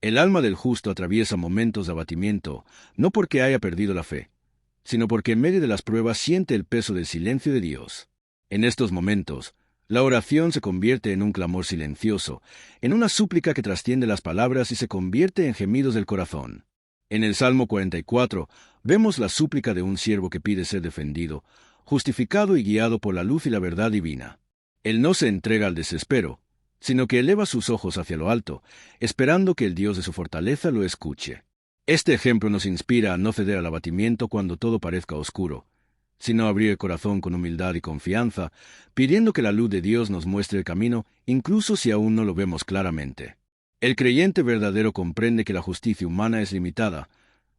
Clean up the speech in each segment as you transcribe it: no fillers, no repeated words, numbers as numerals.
El alma del justo atraviesa momentos de abatimiento, no porque haya perdido la fe, sino porque en medio de las pruebas siente el peso del silencio de Dios. En estos momentos, la oración se convierte en un clamor silencioso, en una súplica que trasciende las palabras y se convierte en gemidos del corazón. En el Salmo 44 vemos la súplica de un siervo que pide ser defendido, justificado y guiado por la luz y la verdad divina. Él no se entrega al desespero, sino que eleva sus ojos hacia lo alto, esperando que el Dios de su fortaleza lo escuche. Este ejemplo nos inspira a no ceder al abatimiento cuando todo parezca oscuro, sino abrir el corazón con humildad y confianza, pidiendo que la luz de Dios nos muestre el camino, incluso si aún no lo vemos claramente. El creyente verdadero comprende que la justicia humana es limitada,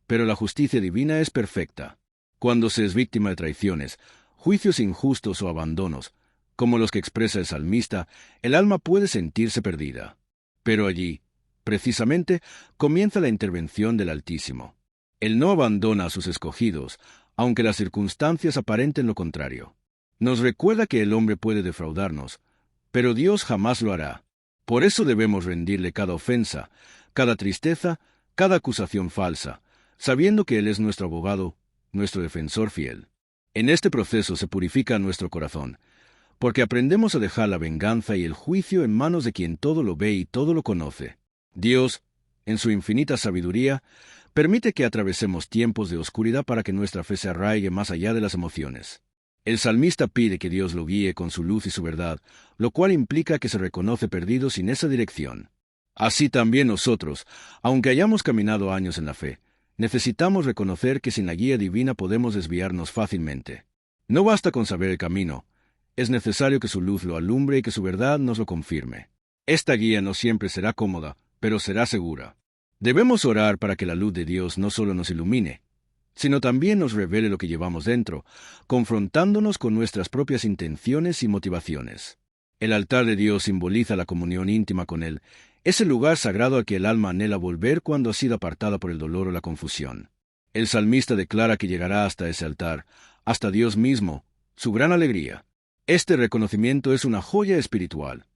pero la justicia divina es perfecta. Cuando se es víctima de traiciones, juicios injustos o abandonos, como los que expresa el salmista, el alma puede sentirse perdida. Pero allí, precisamente, comienza la intervención del Altísimo. Él no abandona a sus escogidos, aunque las circunstancias aparenten lo contrario. Nos recuerda que el hombre puede defraudarnos, pero Dios jamás lo hará. Por eso debemos rendirle cada ofensa, cada tristeza, cada acusación falsa, sabiendo que Él es nuestro abogado, nuestro defensor fiel. En este proceso se purifica nuestro corazón, porque aprendemos a dejar la venganza y el juicio en manos de quien todo lo ve y todo lo conoce. Dios, en su infinita sabiduría, permite que atravesemos tiempos de oscuridad para que nuestra fe se arraigue más allá de las emociones. El salmista pide que Dios lo guíe con su luz y su verdad, lo cual implica que se reconoce perdido sin esa dirección. Así también nosotros, aunque hayamos caminado años en la fe, necesitamos reconocer que sin la guía divina podemos desviarnos fácilmente. No basta con saber el camino, es necesario que su luz lo alumbre y que su verdad nos lo confirme. Esta guía no siempre será cómoda, pero será segura. Debemos orar para que la luz de Dios no solo nos ilumine, sino también nos revele lo que llevamos dentro, confrontándonos con nuestras propias intenciones y motivaciones. El altar de Dios simboliza la comunión íntima con Él, es el lugar sagrado al que el alma anhela volver cuando ha sido apartada por el dolor o la confusión. El salmista declara que llegará hasta ese altar, hasta Dios mismo, su gran alegría. Este reconocimiento es una joya espiritual.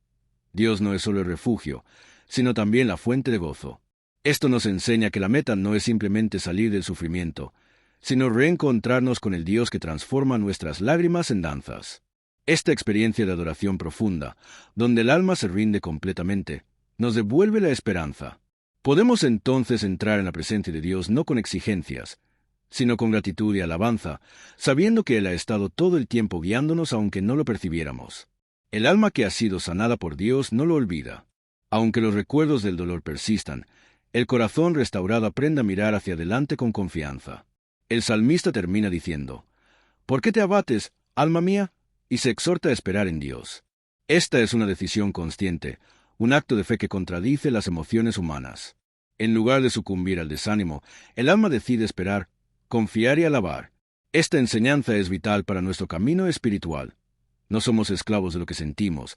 Dios no es solo el refugio, sino también la fuente de gozo. Esto nos enseña que la meta no es simplemente salir del sufrimiento, sino reencontrarnos con el Dios que transforma nuestras lágrimas en danzas. Esta experiencia de adoración profunda, donde el alma se rinde completamente, nos devuelve la esperanza. Podemos entonces entrar en la presencia de Dios no con exigencias, sino con gratitud y alabanza, sabiendo que Él ha estado todo el tiempo guiándonos aunque no lo percibiéramos. El alma que ha sido sanada por Dios no lo olvida. Aunque los recuerdos del dolor persistan, el corazón restaurado aprende a mirar hacia adelante con confianza. El salmista termina diciendo, ¿por qué te abates, alma mía? Y se exhorta a esperar en Dios. Esta es una decisión consciente, un acto de fe que contradice las emociones humanas. En lugar de sucumbir al desánimo, el alma decide esperar, confiar y alabar. Esta enseñanza es vital para nuestro camino espiritual. No somos esclavos de lo que sentimos,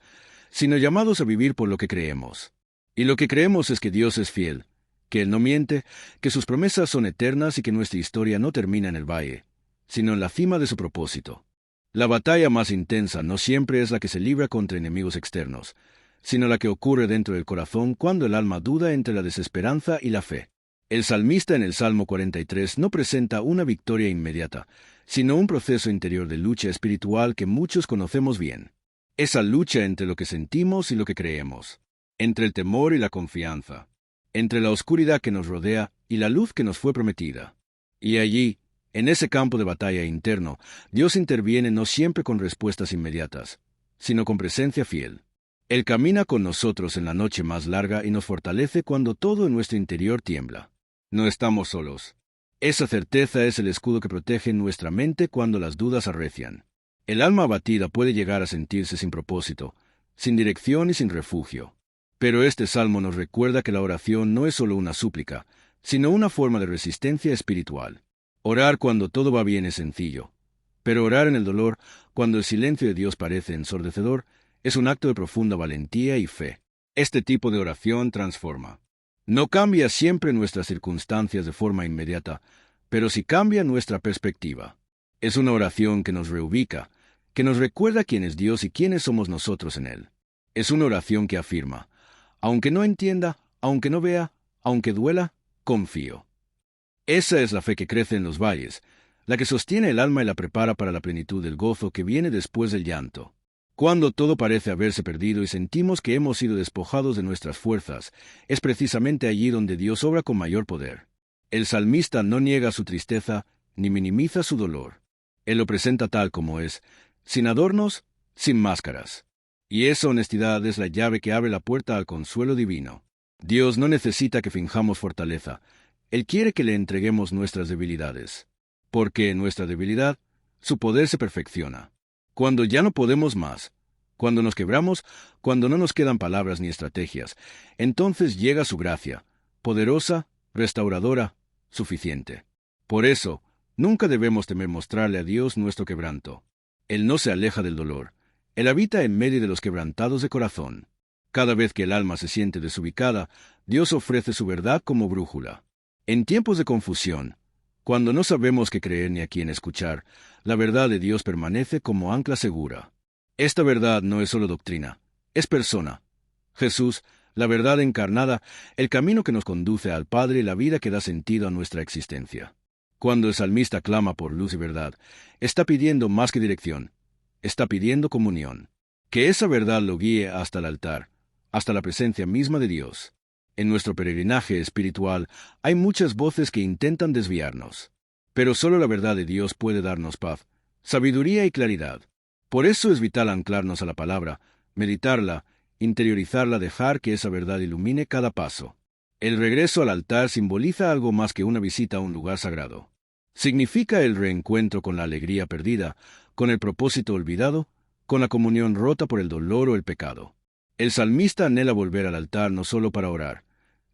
sino llamados a vivir por lo que creemos. Y lo que creemos es que Dios es fiel, que Él no miente, que sus promesas son eternas y que nuestra historia no termina en el valle, sino en la cima de su propósito. La batalla más intensa no siempre es la que se libra contra enemigos externos, sino la que ocurre dentro del corazón cuando el alma duda entre la desesperanza y la fe. El salmista en el Salmo 43 no presenta una victoria inmediata, sino un proceso interior de lucha espiritual que muchos conocemos bien. Esa lucha entre lo que sentimos y lo que creemos, entre el temor y la confianza, entre la oscuridad que nos rodea y la luz que nos fue prometida. Y allí, en ese campo de batalla interno, Dios interviene no siempre con respuestas inmediatas, sino con presencia fiel. Él camina con nosotros en la noche más larga y nos fortalece cuando todo en nuestro interior tiembla. No estamos solos. Esa certeza es el escudo que protege nuestra mente cuando las dudas arrecian. El alma abatida puede llegar a sentirse sin propósito, sin dirección y sin refugio. Pero este salmo nos recuerda que la oración no es solo una súplica, sino una forma de resistencia espiritual. Orar cuando todo va bien es sencillo, pero orar en el dolor, cuando el silencio de Dios parece ensordecedor, es un acto de profunda valentía y fe. Este tipo de oración transforma. No cambia siempre nuestras circunstancias de forma inmediata, pero sí cambia nuestra perspectiva. Es una oración que nos reubica, que nos recuerda quién es Dios y quiénes somos nosotros en Él. Es una oración que afirma, aunque no entienda, aunque no vea, aunque duela, confío. Esa es la fe que crece en los valles, la que sostiene el alma y la prepara para la plenitud del gozo que viene después del llanto. Cuando todo parece haberse perdido y sentimos que hemos sido despojados de nuestras fuerzas, es precisamente allí donde Dios obra con mayor poder. El salmista no niega su tristeza ni minimiza su dolor. Él lo presenta tal como es, sin adornos, sin máscaras. Y esa honestidad es la llave que abre la puerta al consuelo divino. Dios no necesita que finjamos fortaleza. Él quiere que le entreguemos nuestras debilidades. Porque en nuestra debilidad, su poder se perfecciona. Cuando ya no podemos más, cuando nos quebramos, cuando no nos quedan palabras ni estrategias, entonces llega su gracia, poderosa, restauradora, suficiente. Por eso, nunca debemos temer mostrarle a Dios nuestro quebranto. Él no se aleja del dolor. Él habita en medio de los quebrantados de corazón. Cada vez que el alma se siente desubicada, Dios ofrece su verdad como brújula. En tiempos de confusión, cuando no sabemos qué creer ni a quién escuchar, la verdad de Dios permanece como ancla segura. Esta verdad no es solo doctrina, es persona. Jesús, la verdad encarnada, el camino que nos conduce al Padre y la vida que da sentido a nuestra existencia. Cuando el salmista clama por luz y verdad, está pidiendo más que dirección, está pidiendo comunión. Que esa verdad lo guíe hasta el altar, hasta la presencia misma de Dios. En nuestro peregrinaje espiritual hay muchas voces que intentan desviarnos. Pero solo la verdad de Dios puede darnos paz, sabiduría y claridad. Por eso es vital anclarnos a la palabra, meditarla, interiorizarla, dejar que esa verdad ilumine cada paso. El regreso al altar simboliza algo más que una visita a un lugar sagrado. Significa el reencuentro con la alegría perdida, con el propósito olvidado, con la comunión rota por el dolor o el pecado. El salmista anhela volver al altar no solo para orar,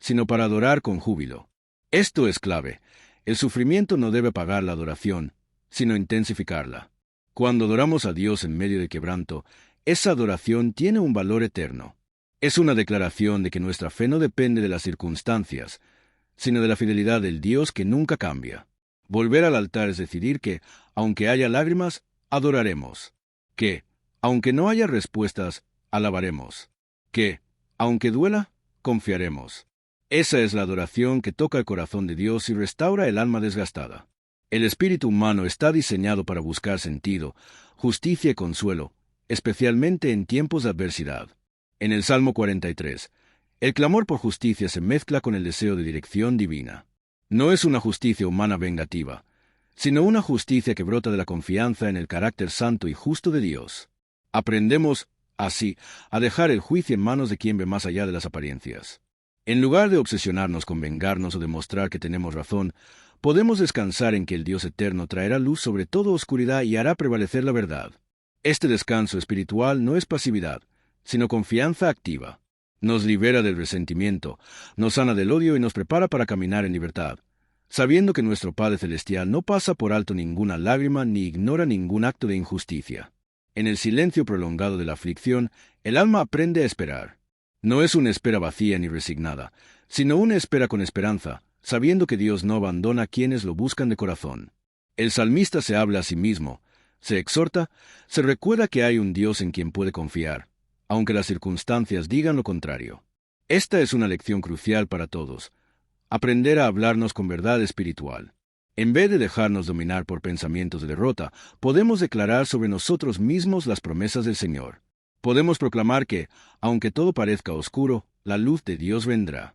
sino para adorar con júbilo. Esto es clave. El sufrimiento no debe apagar la adoración, sino intensificarla. Cuando adoramos a Dios en medio de quebranto, esa adoración tiene un valor eterno. Es una declaración de que nuestra fe no depende de las circunstancias, sino de la fidelidad del Dios que nunca cambia. Volver al altar es decidir que, aunque haya lágrimas, adoraremos. Que, aunque no haya respuestas, alabaremos. Que, aunque duela, confiaremos. Esa es la adoración que toca el corazón de Dios y restaura el alma desgastada. El espíritu humano está diseñado para buscar sentido, justicia y consuelo, especialmente en tiempos de adversidad. En el Salmo 43, el clamor por justicia se mezcla con el deseo de dirección divina. No es una justicia humana vengativa, sino una justicia que brota de la confianza en el carácter santo y justo de Dios. Aprendemos, así, a dejar el juicio en manos de quien ve más allá de las apariencias. En lugar de obsesionarnos con vengarnos o demostrar que tenemos razón, podemos descansar en que el Dios eterno traerá luz sobre toda oscuridad y hará prevalecer la verdad. Este descanso espiritual no es pasividad, sino confianza activa. Nos libera del resentimiento, nos sana del odio y nos prepara para caminar en libertad, sabiendo que nuestro Padre Celestial no pasa por alto ninguna lágrima ni ignora ningún acto de injusticia. En el silencio prolongado de la aflicción, el alma aprende a esperar. No es una espera vacía ni resignada, sino una espera con esperanza, sabiendo que Dios no abandona a quienes lo buscan de corazón. El salmista se habla a sí mismo, se exhorta, se recuerda que hay un Dios en quien puede confiar, aunque las circunstancias digan lo contrario. Esta es una lección crucial para todos, aprender a hablarnos con verdad espiritual. En vez de dejarnos dominar por pensamientos de derrota, podemos declarar sobre nosotros mismos las promesas del Señor. Podemos proclamar que, aunque todo parezca oscuro, la luz de Dios vendrá.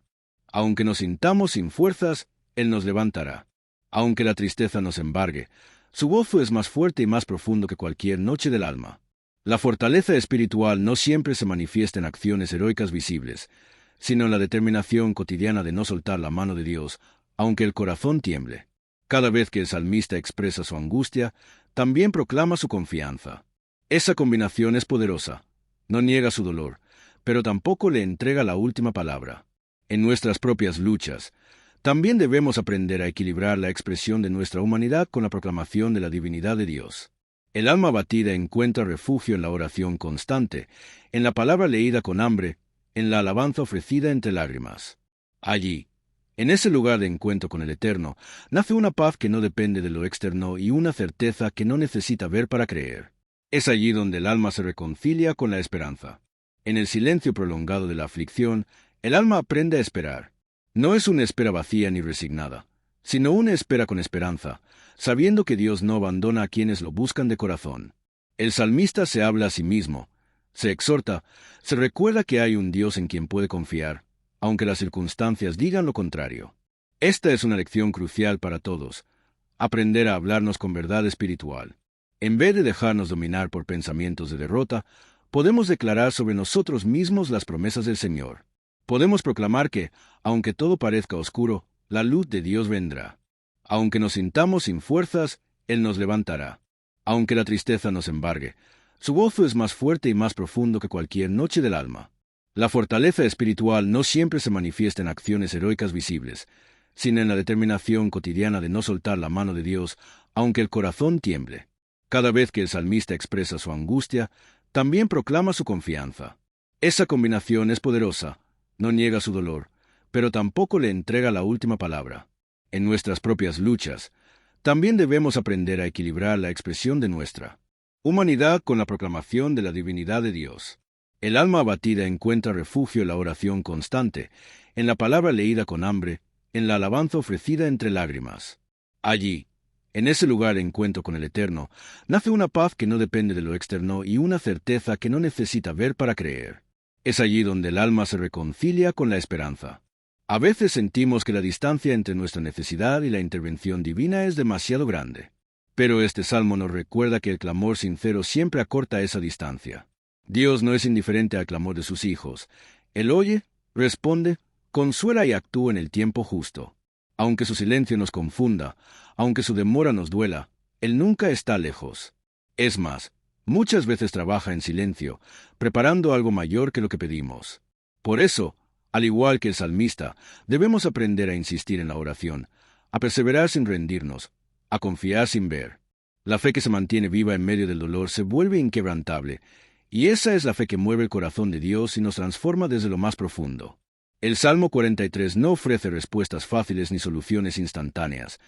Aunque nos sintamos sin fuerzas, Él nos levantará. Aunque la tristeza nos embargue, su gozo es más fuerte y más profundo que cualquier noche del alma. La fortaleza espiritual no siempre se manifiesta en acciones heroicas visibles, sino en la determinación cotidiana de no soltar la mano de Dios, aunque el corazón tiemble. Cada vez que el salmista expresa su angustia, también proclama su confianza. Esa combinación es poderosa. No niega su dolor, pero tampoco le entrega la última palabra. En nuestras propias luchas, también debemos aprender a equilibrar la expresión de nuestra humanidad con la proclamación de la divinidad de Dios. El alma abatida encuentra refugio en la oración constante, en la palabra leída con hambre, en la alabanza ofrecida entre lágrimas. Allí, en ese lugar de encuentro con el Eterno, nace una paz que no depende de lo externo y una certeza que no necesita ver para creer. Es allí donde el alma se reconcilia con la esperanza. En el silencio prolongado de la aflicción, el alma aprende a esperar. No es una espera vacía ni resignada, sino una espera con esperanza, sabiendo que Dios no abandona a quienes lo buscan de corazón. El salmista se habla a sí mismo, se exhorta, se recuerda que hay un Dios en quien puede confiar, aunque las circunstancias digan lo contrario. Esta es una lección crucial para todos, aprender a hablarnos con verdad espiritual. En vez de dejarnos dominar por pensamientos de derrota, podemos declarar sobre nosotros mismos las promesas del Señor. Podemos proclamar que, aunque todo parezca oscuro, la luz de Dios vendrá. Aunque nos sintamos sin fuerzas, Él nos levantará. Aunque la tristeza nos embargue, su gozo es más fuerte y más profundo que cualquier noche del alma. La fortaleza espiritual no siempre se manifiesta en acciones heroicas visibles, sino en la determinación cotidiana de no soltar la mano de Dios, aunque el corazón tiemble. Cada vez que el salmista expresa su angustia, también proclama su confianza. Esa combinación es poderosa, no niega su dolor, pero tampoco le entrega la última palabra. En nuestras propias luchas, también debemos aprender a equilibrar la expresión de nuestra humanidad con la proclamación de la divinidad de Dios. El alma abatida encuentra refugio en la oración constante, en la palabra leída con hambre, en la alabanza ofrecida entre lágrimas. Allí, en ese lugar de encuentro con el Eterno, nace una paz que no depende de lo externo y una certeza que no necesita ver para creer. Es allí donde el alma se reconcilia con la esperanza. A veces sentimos que la distancia entre nuestra necesidad y la intervención divina es demasiado grande. Pero este salmo nos recuerda que el clamor sincero siempre acorta esa distancia. Dios no es indiferente al clamor de sus hijos. Él oye, responde, consuela y actúa en el tiempo justo. Aunque su silencio nos confunda, aunque su demora nos duela, Él nunca está lejos. Es más, muchas veces trabaja en silencio, preparando algo mayor que lo que pedimos. Por eso, al igual que el salmista, debemos aprender a insistir en la oración, a perseverar sin rendirnos, a confiar sin ver. La fe que se mantiene viva en medio del dolor se vuelve inquebrantable, y esa es la fe que mueve el corazón de Dios y nos transforma desde lo más profundo. El Salmo 43 no ofrece respuestas fáciles ni soluciones instantáneas,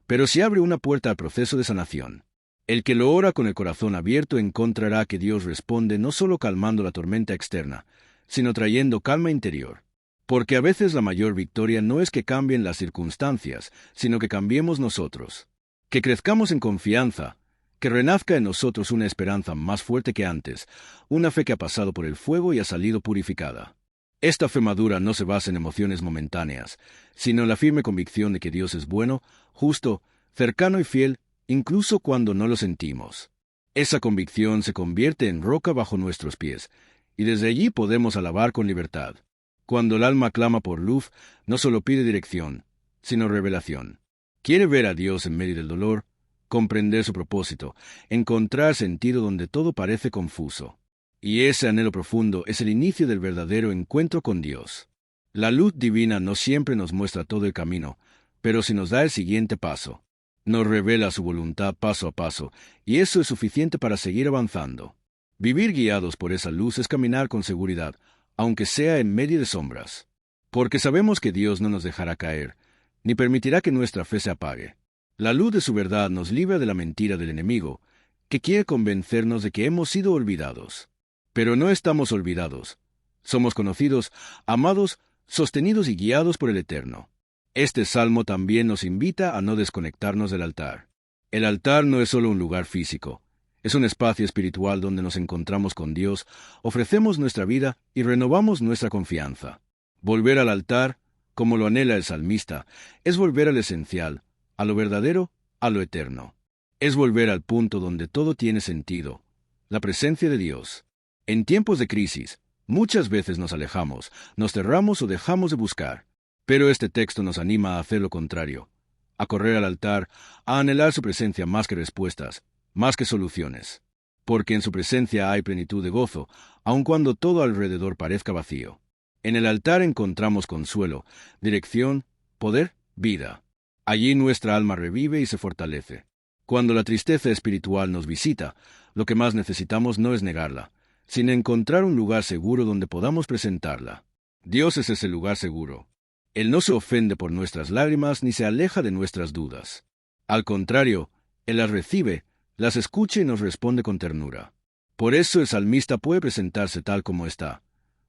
pero sí abre una puerta al proceso de sanación. El que lo ora con el corazón abierto encontrará que Dios responde no solo calmando la tormenta externa, sino trayendo calma interior. Porque a veces la mayor victoria no es que cambien las circunstancias, sino que cambiemos nosotros. Que crezcamos en confianza, que renazca en nosotros una esperanza más fuerte que antes, una fe que ha pasado por el fuego y ha salido purificada. Esta fe madura no se basa en emociones momentáneas, sino en la firme convicción de que Dios es bueno, justo, cercano y fiel, incluso cuando no lo sentimos. Esa convicción se convierte en roca bajo nuestros pies, y desde allí podemos alabar con libertad. Cuando el alma clama por luz, no solo pide dirección, sino revelación. Quiere ver a Dios en medio del dolor, comprender su propósito, encontrar sentido donde todo parece confuso. Y ese anhelo profundo es el inicio del verdadero encuentro con Dios. La luz divina no siempre nos muestra todo el camino, pero sí nos da el siguiente paso. Nos revela su voluntad paso a paso, y eso es suficiente para seguir avanzando. Vivir guiados por esa luz es caminar con seguridad, aunque sea en medio de sombras. Porque sabemos que Dios no nos dejará caer, ni permitirá que nuestra fe se apague. La luz de su verdad nos libra de la mentira del enemigo, que quiere convencernos de que hemos sido olvidados. Pero no estamos olvidados. Somos conocidos, amados, sostenidos y guiados por el Eterno. Este salmo también nos invita a no desconectarnos del altar. El altar no es solo un lugar físico. Es un espacio espiritual donde nos encontramos con Dios, ofrecemos nuestra vida y renovamos nuestra confianza. Volver al altar, como lo anhela el salmista, es volver al esencial, a lo verdadero, a lo eterno. Es volver al punto donde todo tiene sentido, la presencia de Dios. En tiempos de crisis, muchas veces nos alejamos, nos cerramos o dejamos de buscar. Pero este texto nos anima a hacer lo contrario, a correr al altar, a anhelar su presencia más que respuestas, más que soluciones. Porque en su presencia hay plenitud de gozo, aun cuando todo alrededor parezca vacío. En el altar encontramos consuelo, dirección, poder, vida. Allí nuestra alma revive y se fortalece. Cuando la tristeza espiritual nos visita, lo que más necesitamos no es negarla, sino encontrar un lugar seguro donde podamos presentarla. Dios es ese lugar seguro. Él no se ofende por nuestras lágrimas ni se aleja de nuestras dudas. Al contrario, Él las recibe, las escucha y nos responde con ternura. Por eso el salmista puede presentarse tal como está,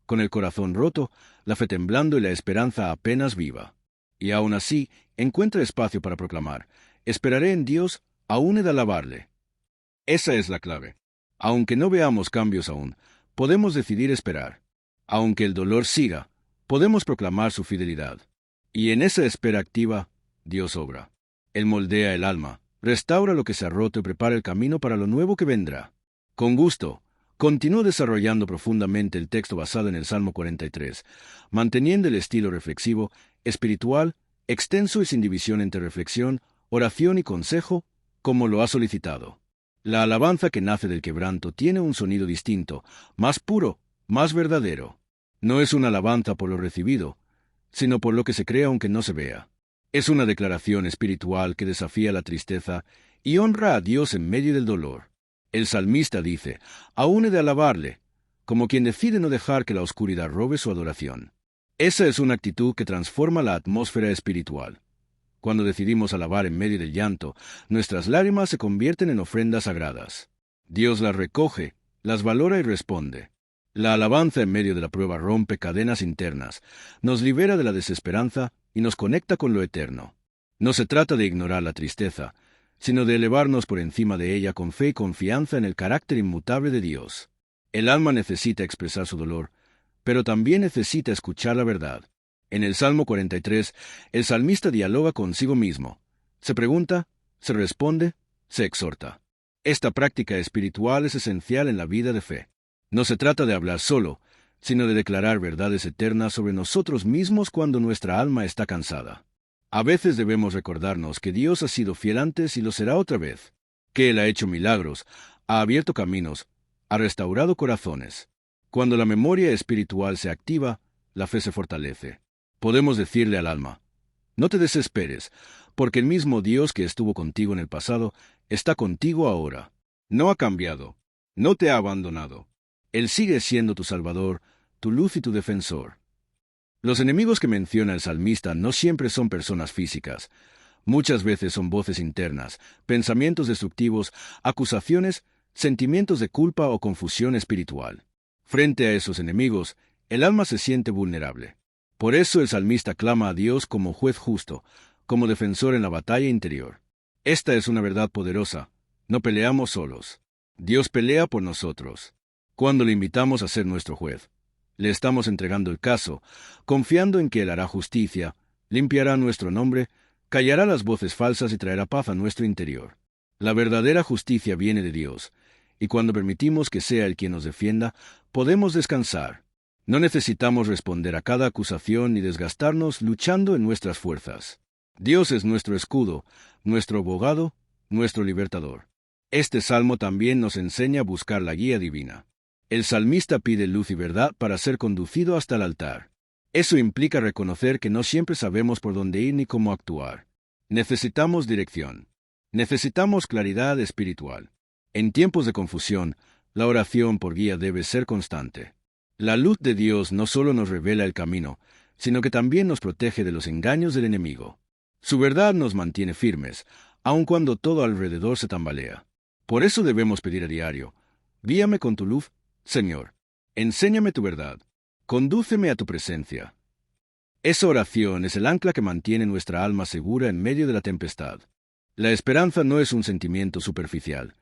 con el corazón roto, la fe temblando y la esperanza apenas viva. y aún así encuentra espacio para proclamar: esperaré en Dios, aún he de alabarle. Esa es la clave. Aunque no veamos cambios aún, podemos decidir esperar. Aunque el dolor siga, podemos proclamar su fidelidad. Y en esa espera activa, Dios obra. Él moldea el alma, restaura lo que se ha roto y prepara el camino para lo nuevo que vendrá. Con gusto, continúo desarrollando profundamente el texto basado en el Salmo 43, manteniendo el estilo reflexivo, espiritual, extenso y sin división entre reflexión, oración y consejo, como lo ha solicitado. La alabanza que nace del quebranto tiene un sonido distinto, más puro, más verdadero. No es una alabanza por lo recibido, sino por lo que se cree aunque no se vea. Es una declaración espiritual que desafía la tristeza y honra a Dios en medio del dolor. El salmista dice: aún he de alabarle, como quien decide no dejar que la oscuridad robe su adoración. Esa es una actitud que transforma la atmósfera espiritual. Cuando decidimos alabar en medio del llanto, nuestras lágrimas se convierten en ofrendas sagradas. Dios las recoge, las valora y responde. La alabanza en medio de la prueba rompe cadenas internas, nos libera de la desesperanza y nos conecta con lo eterno. No se trata de ignorar la tristeza, sino de elevarnos por encima de ella con fe y confianza en el carácter inmutable de Dios. El alma necesita expresar su dolor, pero también necesita escuchar la verdad. En el Salmo 43, el salmista dialoga consigo mismo. Se pregunta, se responde, se exhorta. Esta práctica espiritual es esencial en la vida de fe. No se trata de hablar solo, sino de declarar verdades eternas sobre nosotros mismos cuando nuestra alma está cansada. A veces debemos recordarnos que Dios ha sido fiel antes y lo será otra vez, que Él ha hecho milagros, ha abierto caminos, ha restaurado corazones. Cuando la memoria espiritual se activa, la fe se fortalece. Podemos decirle al alma: no te desesperes, porque el mismo Dios que estuvo contigo en el pasado está contigo ahora. No ha cambiado, no te ha abandonado. Él sigue siendo tu Salvador, tu luz y tu defensor. Los enemigos que menciona el salmista no siempre son personas físicas. Muchas veces son voces internas, pensamientos destructivos, acusaciones, sentimientos de culpa o confusión espiritual. Frente a esos enemigos, el alma se siente vulnerable. Por eso el salmista clama a Dios como juez justo, como defensor en la batalla interior. Esta es una verdad poderosa. No peleamos solos. Dios pelea por nosotros. Cuando le invitamos a ser nuestro juez, le estamos entregando el caso, confiando en que Él hará justicia, limpiará nuestro nombre, callará las voces falsas y traerá paz a nuestro interior. La verdadera justicia viene de Dios, y cuando permitimos que sea Él quien nos defienda, podemos descansar. No necesitamos responder a cada acusación ni desgastarnos luchando en nuestras fuerzas. Dios es nuestro escudo, nuestro abogado, nuestro libertador. Este salmo también nos enseña a buscar la guía divina. El salmista pide luz y verdad para ser conducido hasta el altar. Eso implica reconocer que no siempre sabemos por dónde ir ni cómo actuar. Necesitamos dirección. Necesitamos claridad espiritual. En tiempos de confusión, la oración por guía debe ser constante. La luz de Dios no solo nos revela el camino, sino que también nos protege de los engaños del enemigo. Su verdad nos mantiene firmes, aun cuando todo alrededor se tambalea. Por eso debemos pedir a diario: guíame con tu luz, Señor. Enséñame tu verdad. Condúceme a tu presencia. Esa oración es el ancla que mantiene nuestra alma segura en medio de la tempestad. La esperanza no es un sentimiento superficial.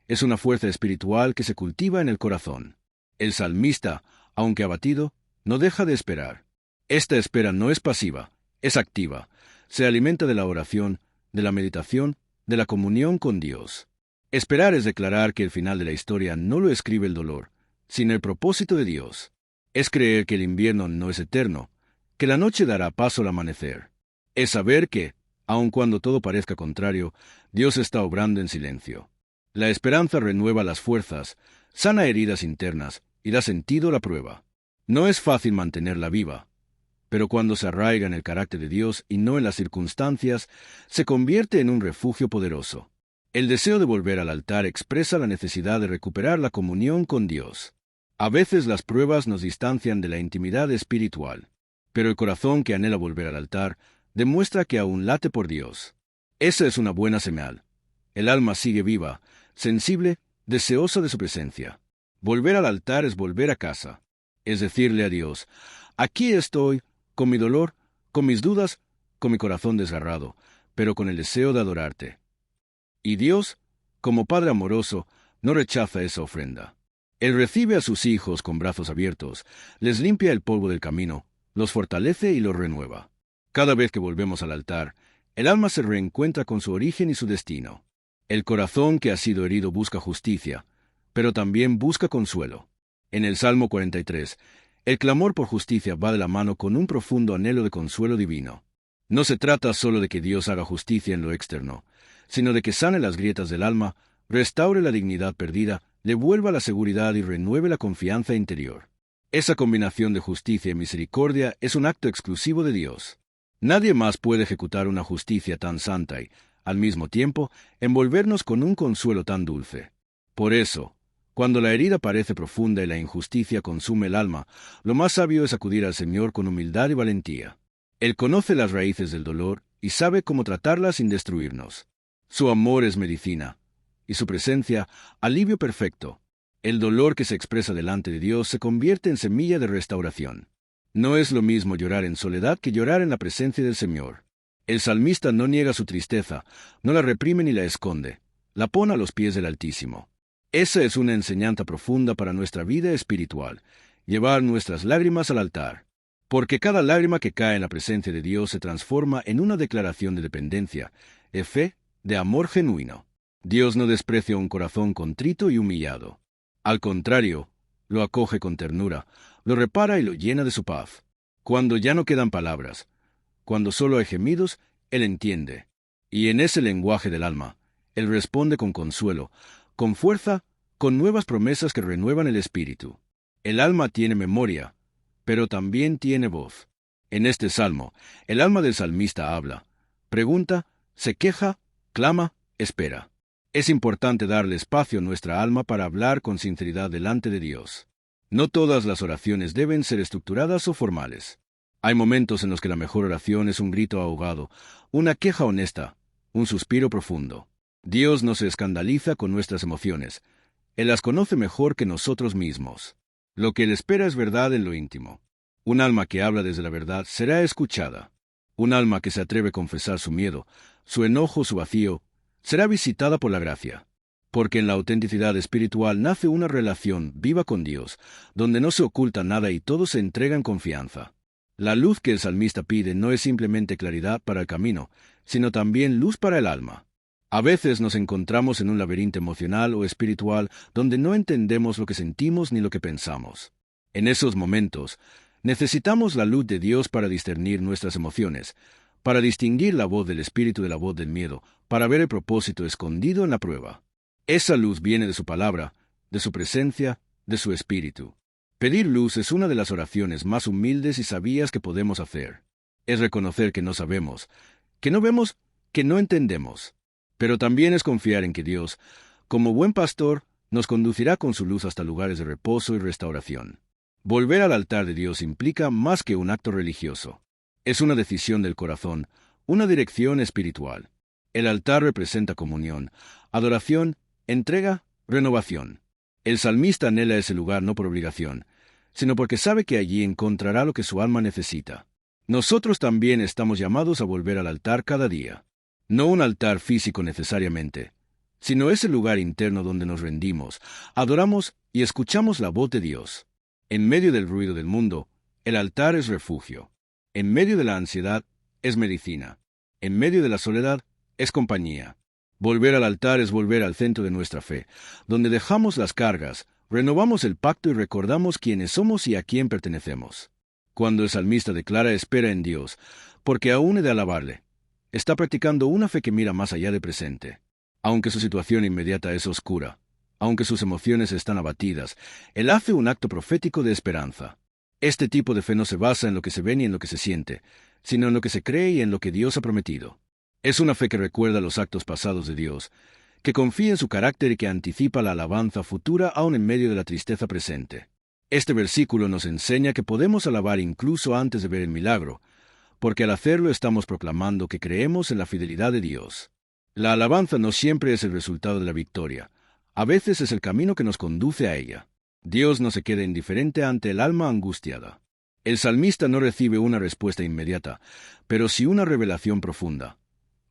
Es una fuerza espiritual que se cultiva en el corazón. El salmista, aunque abatido, no deja de esperar. Esta espera no es pasiva, es activa. Se alimenta de la oración, de la meditación, de la comunión con Dios. Esperar es declarar que el final de la historia no lo escribe el dolor, sino el propósito de Dios. Es creer que el invierno no es eterno, que la noche dará paso al amanecer. Es saber que, aun cuando todo parezca contrario, Dios está obrando en silencio. La esperanza renueva las fuerzas, sana heridas internas y da sentido a la prueba. No es fácil mantenerla viva, pero cuando se arraiga en el carácter de Dios y no en las circunstancias, se convierte en un refugio poderoso. El deseo de volver al altar expresa la necesidad de recuperar la comunión con Dios. A veces las pruebas nos distancian de la intimidad espiritual, pero el corazón que anhela volver al altar demuestra que aún late por Dios. Esa es una buena señal. El alma sigue viva, sensible, deseosa de su presencia. Volver al altar es volver a casa. Es decirle a Dios: aquí estoy, con mi dolor, con mis dudas, con mi corazón desgarrado, pero con el deseo de adorarte. Y Dios, como Padre amoroso, no rechaza esa ofrenda. Él recibe a sus hijos con brazos abiertos, les limpia el polvo del camino, los fortalece y los renueva. Cada vez que volvemos al altar, el alma se reencuentra con su origen y su destino. El corazón que ha sido herido busca justicia, pero también busca consuelo. En el Salmo 43, el clamor por justicia va de la mano con un profundo anhelo de consuelo divino. No se trata solo de que Dios haga justicia en lo externo, sino de que sane las grietas del alma, restaure la dignidad perdida, devuelva la seguridad y renueve la confianza interior. Esa combinación de justicia y misericordia es un acto exclusivo de Dios. Nadie más puede ejecutar una justicia tan santa y, al mismo tiempo, envolvernos con un consuelo tan dulce. Por eso, cuando la herida parece profunda y la injusticia consume el alma, lo más sabio es acudir al Señor con humildad y valentía. Él conoce las raíces del dolor y sabe cómo tratarlas sin destruirnos. Su amor es medicina, y su presencia, alivio perfecto. El dolor que se expresa delante de Dios se convierte en semilla de restauración. No es lo mismo llorar en soledad que llorar en la presencia del Señor. El salmista no niega su tristeza, no la reprime ni la esconde, la pone a los pies del Altísimo. Esa es una enseñanza profunda para nuestra vida espiritual, llevar nuestras lágrimas al altar. Porque cada lágrima que cae en la presencia de Dios se transforma en una declaración de dependencia, de fe, de amor genuino. Dios no desprecia un corazón contrito y humillado. Al contrario, lo acoge con ternura, lo repara y lo llena de su paz. Cuando ya no quedan palabras, cuando solo hay gemidos, Él entiende. Y en ese lenguaje del alma, Él responde con consuelo, con fuerza, con nuevas promesas que renuevan el espíritu. El alma tiene memoria, pero también tiene voz. En este salmo, el alma del salmista habla, pregunta, se queja, clama, espera. Es importante darle espacio a nuestra alma para hablar con sinceridad delante de Dios. No todas las oraciones deben ser estructuradas o formales. Hay momentos en los que la mejor oración es un grito ahogado, una queja honesta, un suspiro profundo. Dios no se escandaliza con nuestras emociones. Él las conoce mejor que nosotros mismos. Lo que Él espera es verdad en lo íntimo. Un alma que habla desde la verdad será escuchada. Un alma que se atreve a confesar su miedo, su enojo, su vacío, será visitada por la gracia. Porque en la autenticidad espiritual nace una relación viva con Dios, donde no se oculta nada y todo se entrega en confianza. La luz que el salmista pide no es simplemente claridad para el camino, sino también luz para el alma. A veces nos encontramos en un laberinto emocional o espiritual donde no entendemos lo que sentimos ni lo que pensamos. En esos momentos, necesitamos la luz de Dios para discernir nuestras emociones, para distinguir la voz del espíritu de la voz del miedo, para ver el propósito escondido en la prueba. Esa luz viene de su palabra, de su presencia, de su espíritu. Pedir luz es una de las oraciones más humildes y sabias que podemos hacer. Es reconocer que no sabemos, que no vemos, que no entendemos. Pero también es confiar en que Dios, como buen pastor, nos conducirá con su luz hasta lugares de reposo y restauración. Volver al altar de Dios implica más que un acto religioso. Es una decisión del corazón, una dirección espiritual. El altar representa comunión, adoración, entrega, renovación. El salmista anhela ese lugar no por obligación, sino porque sabe que allí encontrará lo que su alma necesita. Nosotros también estamos llamados a volver al altar cada día. No un altar físico necesariamente, sino ese lugar interno donde nos rendimos, adoramos y escuchamos la voz de Dios. En medio del ruido del mundo, el altar es refugio. En medio de la ansiedad, es medicina. En medio de la soledad, es compañía. Volver al altar es volver al centro de nuestra fe, donde dejamos las cargas, renovamos el pacto y recordamos quiénes somos y a quién pertenecemos. Cuando el salmista declara espera en Dios, porque aún he de alabarle, está practicando una fe que mira más allá del presente. Aunque su situación inmediata es oscura, aunque sus emociones están abatidas, él hace un acto profético de esperanza. Este tipo de fe no se basa en lo que se ve ni en lo que se siente, sino en lo que se cree y en lo que Dios ha prometido. Es una fe que recuerda los actos pasados de Dios, que confía en su carácter y que anticipa la alabanza futura aún en medio de la tristeza presente. Este versículo nos enseña que podemos alabar incluso antes de ver el milagro, porque al hacerlo estamos proclamando que creemos en la fidelidad de Dios. La alabanza no siempre es el resultado de la victoria, a veces es el camino que nos conduce a ella. Dios no se queda indiferente ante el alma angustiada. El salmista no recibe una respuesta inmediata, pero sí una revelación profunda,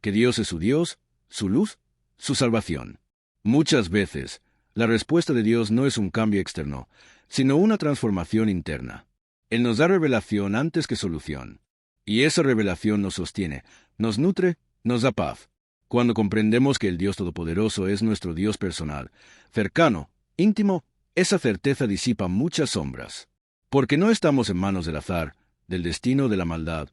que Dios es su Dios, su luz, su salvación. Muchas veces, la respuesta de Dios no es un cambio externo, sino una transformación interna. Él nos da revelación antes que solución. Y esa revelación nos sostiene, nos nutre, nos da paz. Cuando comprendemos que el Dios Todopoderoso es nuestro Dios personal, cercano, íntimo, esa certeza disipa muchas sombras. Porque no estamos en manos del azar, del destino, de la maldad,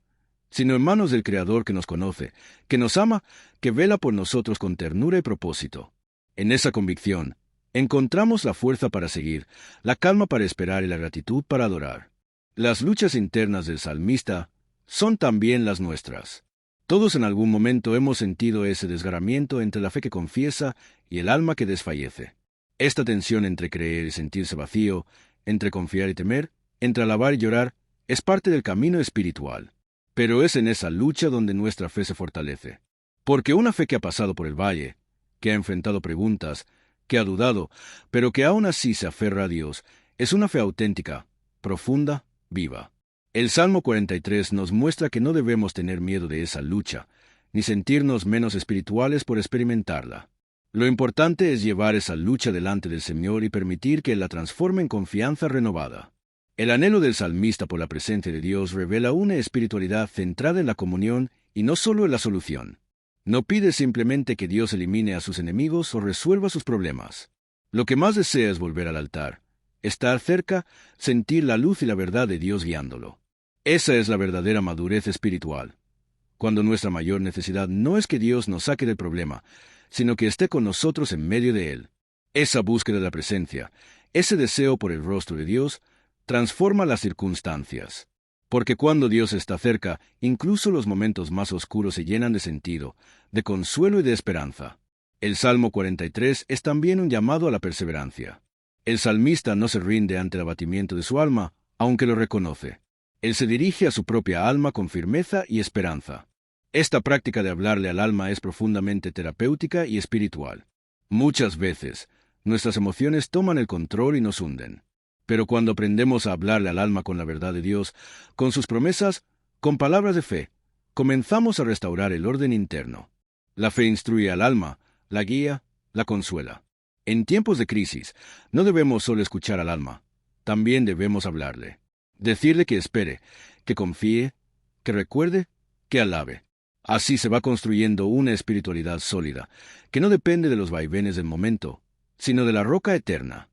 sino en manos del Creador que nos conoce, que nos ama, que vela por nosotros con ternura y propósito. En esa convicción, encontramos la fuerza para seguir, la calma para esperar y la gratitud para adorar. Las luchas internas del salmista son también las nuestras. Todos en algún momento hemos sentido ese desgarramiento entre la fe que confiesa y el alma que desfallece. Esta tensión entre creer y sentirse vacío, entre confiar y temer, entre alabar y llorar, es parte del camino espiritual. Pero es en esa lucha donde nuestra fe se fortalece. Porque una fe que ha pasado por el valle, que ha enfrentado preguntas, que ha dudado, pero que aún así se aferra a Dios, es una fe auténtica, profunda, viva. El Salmo 43 nos muestra que no debemos tener miedo de esa lucha, ni sentirnos menos espirituales por experimentarla. Lo importante es llevar esa lucha delante del Señor y permitir que Él la transforme en confianza renovada. El anhelo del salmista por la presencia de Dios revela una espiritualidad centrada en la comunión y no solo en la solución. No pide simplemente que Dios elimine a sus enemigos o resuelva sus problemas. Lo que más desea es volver al altar, estar cerca, sentir la luz y la verdad de Dios guiándolo. Esa es la verdadera madurez espiritual. Cuando nuestra mayor necesidad no es que Dios nos saque del problema, sino que esté con nosotros en medio de él. Esa búsqueda de la presencia, ese deseo por el rostro de Dios, transforma las circunstancias. Porque cuando Dios está cerca, incluso los momentos más oscuros se llenan de sentido, de consuelo y de esperanza. El Salmo 43 es también un llamado a la perseverancia. El salmista no se rinde ante el abatimiento de su alma, aunque lo reconoce. Él se dirige a su propia alma con firmeza y esperanza. Esta práctica de hablarle al alma es profundamente terapéutica y espiritual. Muchas veces, nuestras emociones toman el control y nos hunden. Pero cuando aprendemos a hablarle al alma con la verdad de Dios, con sus promesas, con palabras de fe, comenzamos a restaurar el orden interno. La fe instruye al alma, la guía, la consuela. En tiempos de crisis, no debemos solo escuchar al alma, también debemos hablarle. Decirle que espere, que confíe, que recuerde, que alabe. Así se va construyendo una espiritualidad sólida, que no depende de los vaivenes del momento, sino de la roca eterna.